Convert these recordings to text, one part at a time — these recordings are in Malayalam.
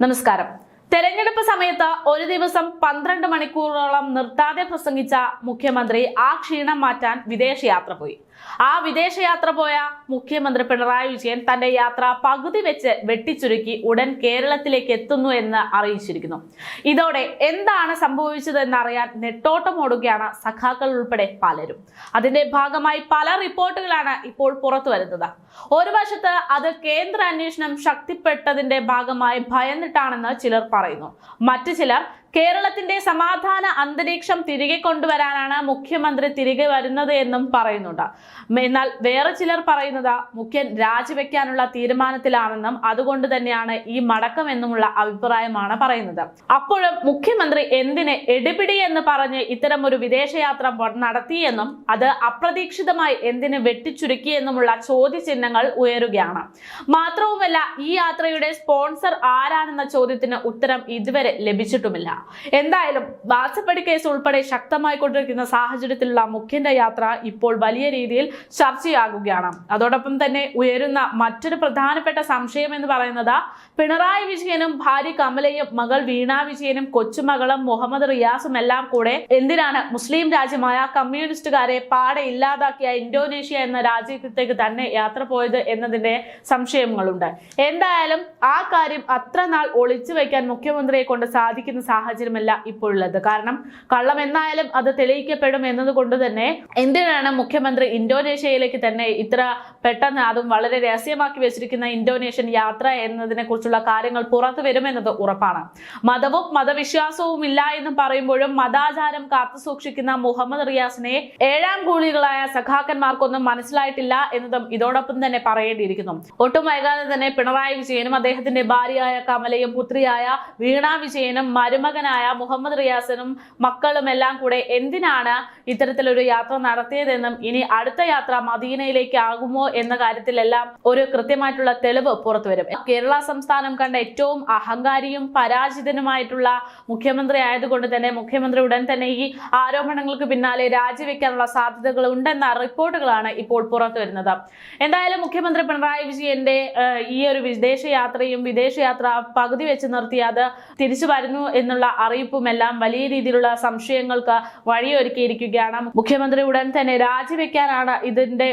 നമസ്കാരം. തെരഞ്ഞെടുപ്പ് സമയത്ത് ഒരു ദിവസം 12 മണിക്കൂറോളം നിർത്താതെ പ്രസംഗിച്ച മുഖ്യമന്ത്രി ആ ക്ഷീണം മാറ്റാൻ വിദേശയാത്ര പോയി. ആ വിദേശയാത്ര പോയ മുഖ്യമന്ത്രി പിണറായി വിജയൻ തന്റെ യാത്ര പകുതി വെച്ച് വെട്ടിച്ചുരുക്കി ഉടൻ കേരളത്തിലേക്ക് എത്തുന്നു എന്ന് അറിയിച്ചിരിക്കുന്നു. ഇതോടെ എന്താണ് സംഭവിച്ചതെന്ന് അറിയാൻ നെട്ടോട്ടമോടുകയാണ് സഖാക്കൾ ഉൾപ്പെടെ പലരും. അതിന്റെ ഭാഗമായി പല റിപ്പോർട്ടുകളാണ് ഇപ്പോൾ പുറത്തു വരുന്നത്. ഒരു വശത്ത് അത് കേന്ദ്ര അന്വേഷണം ശക്തിപ്പെട്ടതിന്റെ ഭാഗമായി ഭയന്നിട്ടാണെന്ന് ചിലർ പറയുന്നു. മറ്റു ചിലർ കേരളത്തിന്റെ സമാധാന അന്തരീക്ഷം തിരികെ കൊണ്ടുവരാനാണ് മുഖ്യമന്ത്രി തിരികെ വരുന്നത് എന്നും പറയുന്നുണ്ട്. എന്നാൽ വേറെ ചിലർ പറയുന്നത് മുഖ്യൻ രാജിവെക്കാനുള്ള തീരുമാനത്തിലാണെന്നും അതുകൊണ്ട് തന്നെയാണ് ഈ മടക്കം എന്നുമുള്ള അഭിപ്രായമാണ് പറയുന്നത്. അപ്പോഴും മുഖ്യമന്ത്രി എന്തിന് എടുപിടി എന്ന് പറഞ്ഞ് ഇത്തരം ഒരു വിദേശയാത്ര നടത്തിയെന്നും അത് അപ്രതീക്ഷിതമായി എന്തിന് വെട്ടിച്ചുരുക്കിയെന്നുമുള്ള ചോദ്യചിഹ്നങ്ങൾ ഉയരുകയാണ്. മാത്രവുമല്ല, ഈ യാത്രയുടെ സ്പോൺസർ ആരാണെന്ന ചോദ്യത്തിന് ഉത്തരം ഇതുവരെ ലഭിച്ചിട്ടുമില്ല. എന്തായാലും വാസപ്പടി കേസ് ഉൾപ്പെടെ ശക്തമായി കൊണ്ടിരിക്കുന്ന സാഹചര്യത്തിലുള്ള മുഖ്യന്റെ യാത്ര ഇപ്പോൾ വലിയ രീതിയിൽ ചർച്ചയാകുകയാണ്. അതോടൊപ്പം തന്നെ ഉയരുന്ന മറ്റൊരു പ്രധാനപ്പെട്ട സംശയം എന്ന് പറയുന്നത് പിണറായി വിജയനും ഭാര്യ കമലയും മകൾ വീണ വിജയനും കൊച്ചുമകളും മുഹമ്മദ് റിയാസും എല്ലാം കൂടെ എന്തിനാണ് മുസ്ലിം രാജ്യമായ കമ്മ്യൂണിസ്റ്റുകാരെ പാടെ ഇല്ലാതാക്കിയ ഇന്തോനേഷ്യ എന്ന രാജ്യത്തേക്ക് തന്നെ യാത്ര പോയത് എന്നതിന്റെ സംശയങ്ങളുണ്ട്. എന്തായാലും ആ കാര്യം അത്ര നാൾ ഒളിച്ചു വയ്ക്കാൻ മുഖ്യമന്ത്രിയെ കൊണ്ട് സാധിക്കുന്ന സാഹചര്യമല്ല ഇപ്പോഴുള്ളത്. കാരണം കള്ളം എന്നായാലും അത് തെളിയിക്കപ്പെടും എന്നതുകൊണ്ട് തന്നെ എന്തിനാണ് മുഖ്യമന്ത്രി ഇന്തോനേഷ്യയിലേക്ക് തന്നെ ഇത്ര പെട്ടെന്ന്, അതും വളരെ രഹസ്യമാക്കി വെച്ചിരിക്കുന്ന ഇന്തോനേഷ്യൻ യാത്ര എന്നതിനെ കുറിച്ചുള്ള കാര്യങ്ങൾ പുറത്തു വരുമെന്നത് ഉറപ്പാണ്. മതവും മതവിശ്വാസവും ഇല്ല എന്ന് പറയുമ്പോഴും മതാചാരം കാത്തു സൂക്ഷിക്കുന്ന മുഹമ്മദ് റിയാസിനെ ഏഴാം കൂലികളായ സഖാക്കന്മാർക്കൊന്നും മനസ്സിലായിട്ടില്ല എന്നതും ഇതോടൊപ്പം തന്നെ പറയേണ്ടിയിരിക്കുന്നു. ഒട്ടും വൈകാതെ തന്നെ പിണറായി വിജയനും അദ്ദേഹത്തിന്റെ ഭാര്യയായ കമലയും പുത്രിയായ വീണ വിജയനും മരുമകനായ മുഹമ്മദ് റിയാസിനും മക്കളും എല്ലാം കൂടെ എന്തിനാണ് ഇത്തരത്തിലൊരു യാത്ര നടത്തിയതെന്നും ഇനി അടുത്ത യാത്ര മദീനയിലേക്ക് ആകുമോ എന്ന കാര്യത്തിലെല്ലാം ഒരു കൃത്യമായിട്ടുള്ള തെളിവ് പുറത്തുവരും. കേരള സംസ്ഥാനം കണ്ട ഏറ്റവും അഹങ്കാരിയും പരാജിതനുമായിട്ടുള്ള മുഖ്യമന്ത്രി ആയതുകൊണ്ട് തന്നെ മുഖ്യമന്ത്രി ഉടൻ തന്നെ ഈ ആരോപണങ്ങൾക്ക് പിന്നാലെ രാജിവെക്കാനുള്ള സാധ്യതകൾ ഉണ്ടെന്ന റിപ്പോർട്ടുകളാണ് ഇപ്പോൾ പുറത്തു വരുന്നത്. എന്തായാലും മുഖ്യമന്ത്രി പിണറായി വിജയന്റെ ഈ ഒരു വിദേശയാത്ര പകുതി വെച്ച് നിർത്തി അത് തിരിച്ചു വരുന്നു എന്നുള്ള അറിയിപ്പും എല്ലാം വലിയ രീതിയിലുള്ള സംശയങ്ങൾക്ക് വഴിയൊരുക്കിയിരിക്കുകയാണ്. മുഖ്യമന്ത്രി ഉടൻ തന്നെ രാജിവെക്കാനാണ് ഇതിന്റെ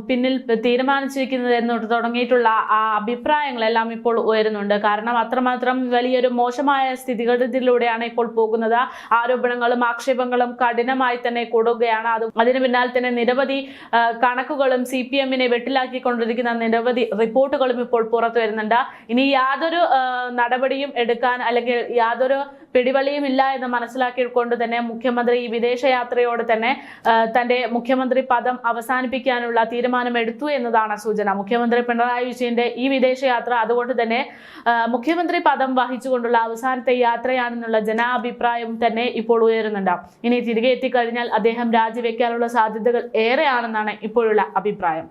പിന്നിൽ തീരുമാനിച്ചിരിക്കുന്നത് എന്ന് തുടങ്ങിയിട്ടുള്ള ആ അഭിപ്രായങ്ങളെല്ലാം ഇപ്പോൾ ഉയരുന്നുണ്ട്. കാരണം അത്രമാത്രം വലിയൊരു മോശമായ സ്ഥിതിഗതിയിലൂടെയാണ് ഇപ്പോൾ പോകുന്നത്. ആരോപണങ്ങളും ആക്ഷേപങ്ങളും കഠിനമായി തന്നെ കൂടുകയാണ്. അതിന് പിന്നാലെ തന്നെ നിരവധി കണക്കുകളും CPM-നെ വെട്ടിലാക്കിക്കൊണ്ടിരിക്കുന്ന നിരവധി റിപ്പോർട്ടുകളും ഇപ്പോൾ പുറത്തു വരുന്നുണ്ട്. ഇനി യാതൊരു നടപടിയും എടുക്കാൻ അല്ലെങ്കിൽ യാതൊരു പിടിവലിയും ഇല്ല എന്ന് മനസ്സിലാക്കിക്കൊണ്ട് തന്നെ മുഖ്യമന്ത്രി ഈ വിദേശയാത്രയോട് തന്നെ തന്റെ മുഖ്യമന്ത്രി പദം അവസാനിപ്പിക്കാനുള്ള തീരുമാനം എടുത്തു എന്നതാണ് സൂചന. മുഖ്യമന്ത്രി പിണറായി വിജയന്റെ ഈ വിദേശയാത്ര അതുകൊണ്ട് തന്നെ മുഖ്യമന്ത്രി പദം വഹിച്ചുകൊണ്ടുള്ള അവസാനത്തെ യാത്രയാണെന്നുള്ള ജനാഭിപ്രായം തന്നെ ഇപ്പോൾ ഉയരുന്നുണ്ട്. ഇനി തിരികെ എത്തിക്കഴിഞ്ഞാൽ അദ്ദേഹം രാജിവെക്കാനുള്ള സാധ്യതകൾ ഏറെയാണെന്നാണ് ഇപ്പോഴുള്ള അഭിപ്രായം.